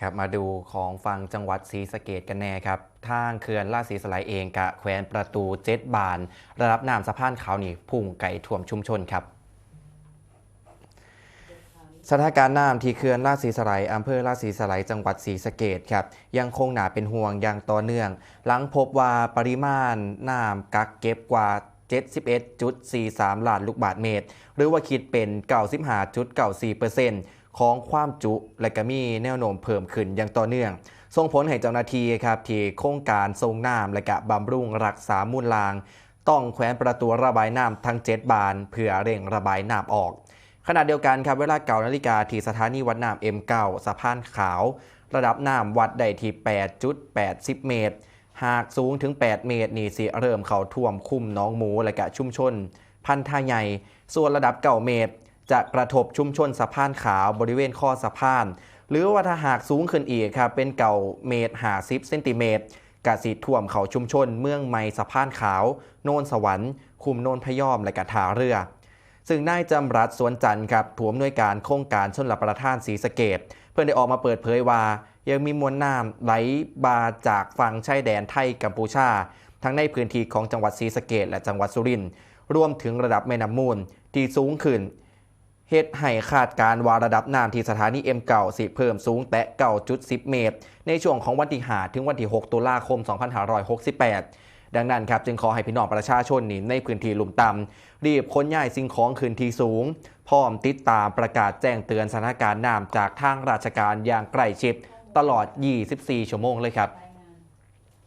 ครับมาดูของฟังจังหวัดศรีสะเกษกันแน่ครับทางเขื่อนราชสีสไลเองกะแขวนประตูเจ็ดบานระดับน้ำสะพานขาวนี่พุ่งไก่ท่วมชุมชนครับสถานการณ์น้ำที่เขื่อนราชสีสไลอำเภอราชสีสไลจังหวัดศรีสะเกษครับยังคงหนาเป็นห่วงอย่างต่อเนื่องหลังพบว่าปริมาณน้ำกักเก็บกว่า71.43 ล้านลูกบาศก์เมตรหรือว่าคิดเป็น95.94%ของความจุและก็มีแนวโน้มเพิ่มขึ้นอย่างต่อเนื่องส่งผลให้เจ้าหน้าที่ครับที่โครงการทรงน้ำและก็บำรุงรักษามูลรางต้องแขวนประตูระบายน้ำทั้ง7บานเพื่อเร่งระบายน้ำออกขณะเดียวกันครับเวลา9 นาฬิกาที่สถานีวัดน้ำ M9 สะพานขาวระดับน้ำวัดได้ที่ 8.80 เมตรหากสูงถึง8 เมตรนี่สิเริ่มเข้าท่วมคุ้มน้องหมูและก็ชุมชนพันท่าใหญ่ส่วนระดับ9 เมตรจะกระทบชุมชนสะพานขาวบริเวณข้อสะพานหรือว่าถ้าหากสูงขึ้นอีกครับเป็น9 เมตร50 เซนติเมตรกะสิท่วมเขาชุมชนเมืองใหม่สะพานขาวโนนสวรรค์คุมโนนพยอมและกะท่าเรือซึ่งนายจำรัดสวนจันทร์ครับผู้อำนวยการโครงการชลประทานศรีสะเกษเพื่อนได้ออกมาเปิดเผยว่ายังมีมวลน้ำไหลบาจากฝั่งชายแดนไทยกัมพูชาทั้งในพื้นที่ของจังหวัดศรีสะเกษและจังหวัดสุรินทร์รวมถึงระดับแม่น้ำมูลที่สูงขึ้นเหตุให้คาดการว่าระดับน้ำที่สถานี M9 สิเพิ่มสูงแต่ 9.10 เมตรในช่วงของวันที่5ถึงวันที่6 ตุลาคม 2568ดังนั้นครับจึงขอให้พี่น้องประชาชนในพื้นที่ลุ่มต่ำรีบขนย้ายสิ่งของขึ้นที่สูงพร้อมติดตามประกาศแจ้งเตือนสถานการณ์น้ำจากทางราชการอย่างใกล้ชิดตลอด 24 ชั่วโมงเลยครับ